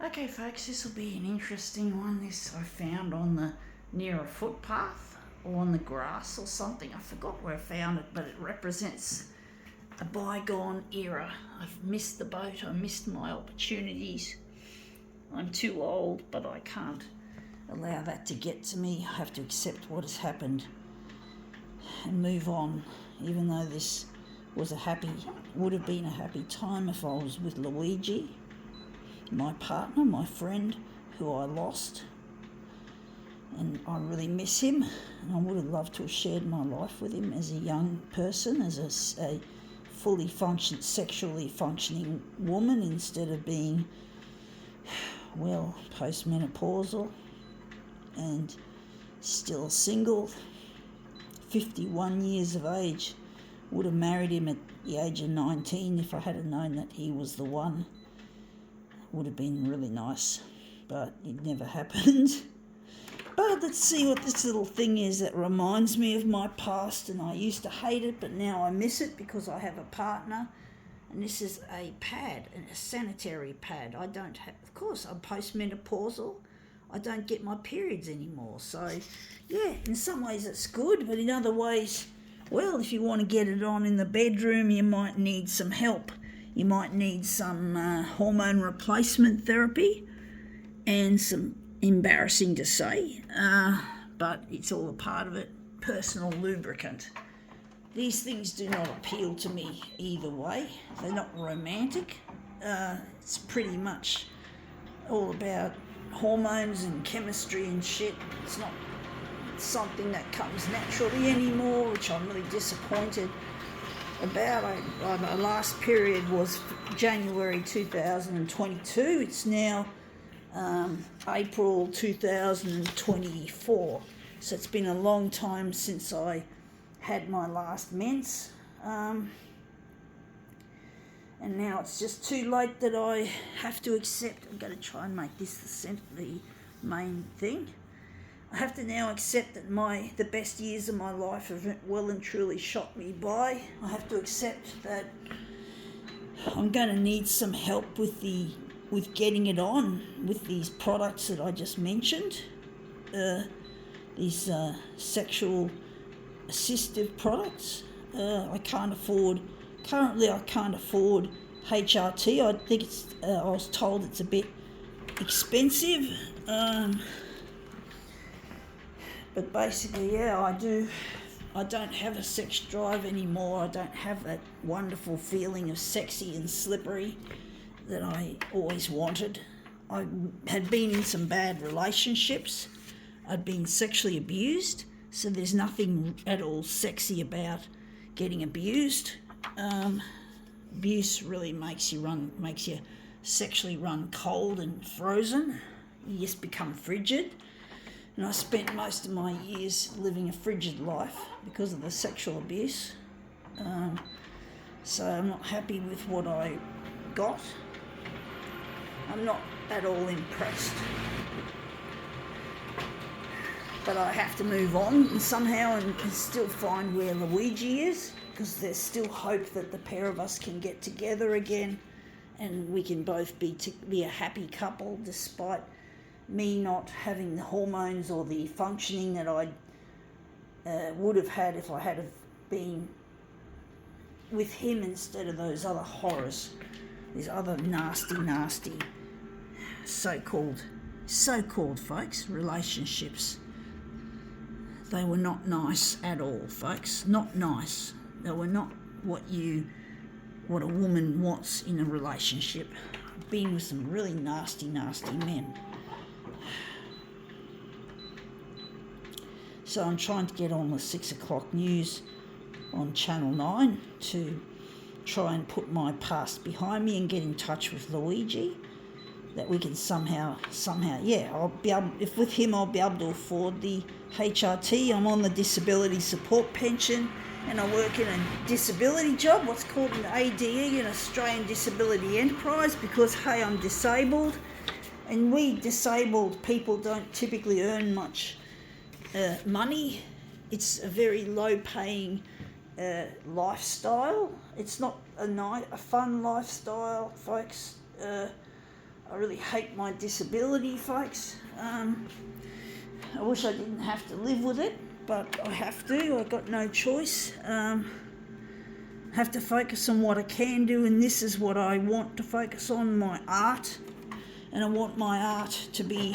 Okay, folks, this will be an interesting one. This I found near a footpath or on the grass or something. I forgot where I found it, but it represents a bygone era. I've missed the boat. I missed my opportunities. I'm too old, but I can't allow that to get to me. I have to accept what has happened and move on, even though this would have been a happy time if I was with Luigi, my partner, my friend, who I lost, and I really miss him, and I would have loved to have shared my life with him as a young person, as a fully sexually functioning woman, instead of being, well, postmenopausal and still single, 51 years of age. Would have married him at the age of 19 if I had known that he was the one. Would have been really nice, but it never happened. But let's see what this little thing is that reminds me of my past, and I used to hate it, but now I miss it because I have a partner. And this is a pad, a sanitary pad. I don't have, of course, I'm postmenopausal. I don't get my periods anymore. So, yeah, in some ways it's good, but in other ways, well, if you want to get it on in the bedroom, you might need some help. You might need some hormone replacement therapy and some, embarrassing to say, but it's all a part of it, personal lubricant. These things do not appeal to me either way. They're not romantic. It's pretty much all about hormones and chemistry and shit. It's not something that comes naturally anymore, which I'm really disappointed about. My last period was January 2022. It's now April 2024. So it's been a long time since I had my last mens. And now it's just too late that I have to accept. I'm going to try and make this the main thing. I have to now accept that the best years of my life have well and truly shot me by. I have to accept that I'm going to need some help with getting it on with these products that I just mentioned. These sexual assistive products. I can't afford HRT. I think I was told it's a bit expensive. But basically, yeah, I don't have a sex drive anymore. I don't have that wonderful feeling of sexy and slippery that I always wanted. I had been in some bad relationships. I'd been sexually abused, so there's nothing at all sexy about getting abused. Abuse really makes you sexually run cold and frozen. You just become frigid. And I spent most of my years living a frigid life because of the sexual abuse. So I'm not happy with what I got. I'm not at all impressed. But I have to move on somehow and still find where Luigi is, because there's still hope that the pair of us can get together again and we can both be a happy couple, despite me not having the hormones or the functioning that I would have had if I had been with him instead of those other horrors, these other nasty so-called folks, relationships. They were not nice at all, folks. Not nice. They were not what a woman wants in a relationship. I've been with some really nasty men. So I'm trying to get on the 6 o'clock news on Channel 9 to try and put my past behind me and get in touch with Luigi, that we can somehow, I'll be able, if with him I'll be able to afford the HRT. I'm on the disability support pension, and I work in a disability job, what's called an ADE, an Australian Disability Enterprise, because, hey, I'm disabled, and we disabled people don't typically earn much money. It's a very low-paying lifestyle. It's not a fun lifestyle, folks. I really hate my disability, folks. I wish I didn't have to live with it, but I have to. I've got no choice. I have to focus on what I can do, and this is what I want to focus on, my art. And I want my art to be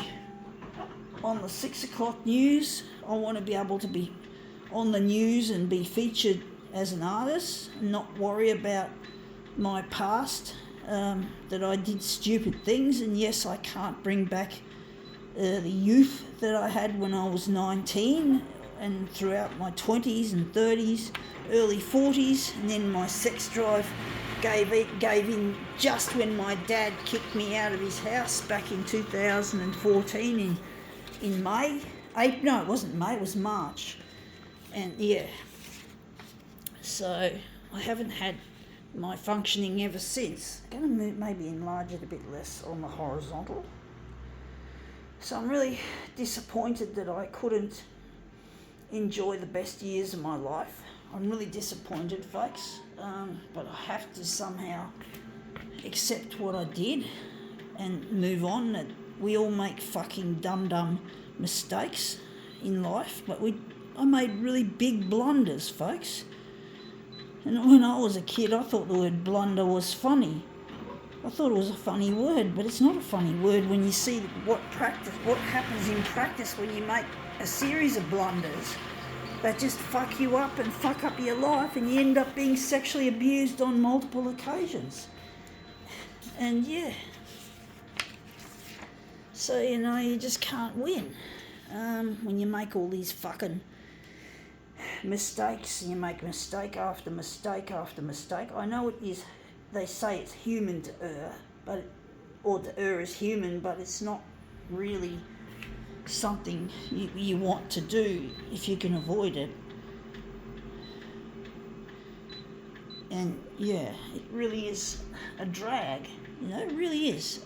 on the 6 o'clock news. I want to be able to be on the news and be featured as an artist and not worry about my past, that I did stupid things. And yes, I can't bring back the youth that I had when I was 19 and throughout my 20s and 30s, early 40s, and then my sex drive gave in just when my dad kicked me out of his house back in 2014 in May. No, it wasn't May, it was March. And yeah, so I haven't had my functioning ever since. I'm going to maybe enlarge it a bit less on the horizontal. So I'm really disappointed that I couldn't enjoy the best years of my life. I'm really disappointed, folks, but I have to somehow accept what I did and move on. That we all make fucking dumb mistakes in life, but I made really big blunders, folks. And when I was a kid, I thought the word blunder was funny. I thought it was a funny word, but it's not a funny word when you see what happens in practice when you make a series of blunders that just fuck you up and fuck up your life, and you end up being sexually abused on multiple occasions. And yeah, so you just can't win when you make all these fucking mistakes, and you make mistake after mistake after mistake. I know it is, they say it's human to err, or to err is human, but it's not really something you want to do if you can avoid it. And yeah, it really is a drag, it really is.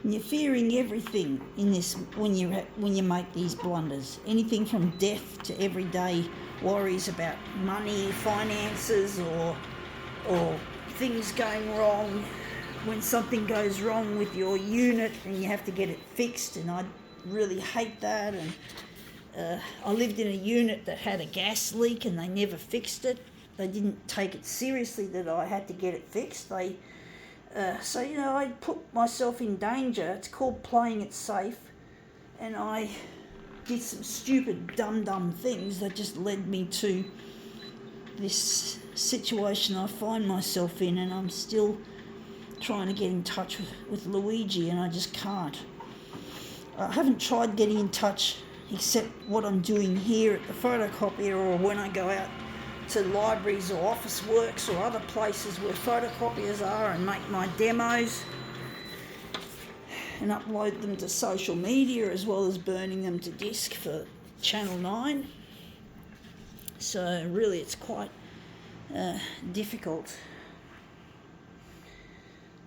You're fearing everything in this when you make these blunders. Anything from death to everyday worries about money, finances, or things going wrong. When something goes wrong with your unit and you have to get it fixed, and I really hate that. And I lived in a unit that had a gas leak and they never fixed it. They didn't take it seriously that I had to get it fixed. So I put myself in danger. It's called playing it safe, and I did some stupid dumb things that just led me to this situation I find myself in, and I'm still trying to get in touch with Luigi, and I just can't. I haven't tried getting in touch except what I'm doing here at the photocopier, or when I go out to libraries or office works or other places where photocopiers are and make my demos and upload them to social media, as well as burning them to disk for Channel 9. So really it's quite difficult.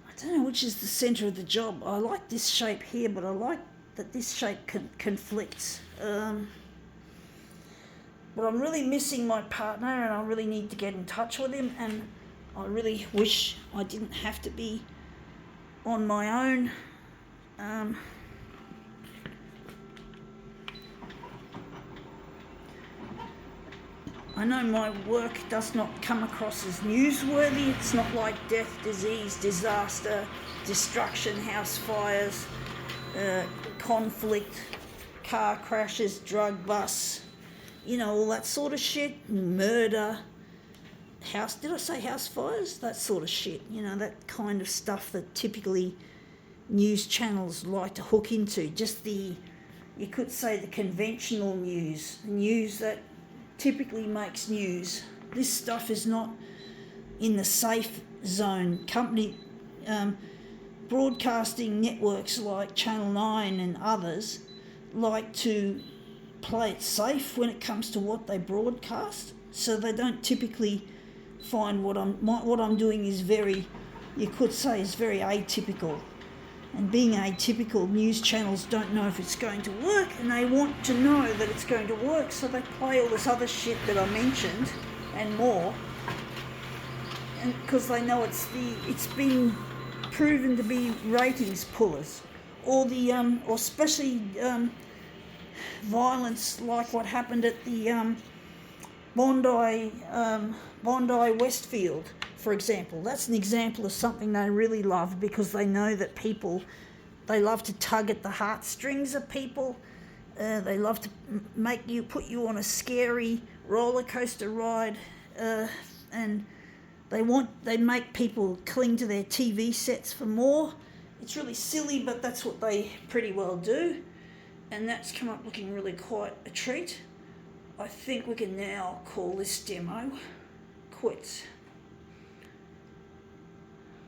I don't know which is the centre of the job. I like this shape here, but I like that this shape conflicts. But I'm really missing my partner, and I really need to get in touch with him, and I really wish I didn't have to be on my own. I know my work does not come across as newsworthy. It's not like death, disease, disaster, destruction, house fires, conflict, car crashes, drug busts, all that sort of shit, murder, did I say house fires? That sort of shit, that kind of stuff that typically news channels like to hook into. Just you could say the conventional news that typically makes news. This stuff is not in the safe zone. Broadcasting networks like Channel 9 and others like to play it safe when it comes to what they broadcast, so they don't typically find what I'm doing is very atypical. And being atypical, news channels don't know if it's going to work, and they want to know that it's going to work, so they play all this other shit that I mentioned and more. and because they know it's been proven to be ratings pullers, or or especially violence like what happened at the Bondi Westfield, for example. That's an example of something they really love, because they know that they love to tug at the heartstrings of people. They love to put you on a scary roller coaster ride, and they make people cling to their TV sets for more. It's really silly, but that's what they pretty well do. And that's come up looking really quite a treat. I think we can now call this demo quits.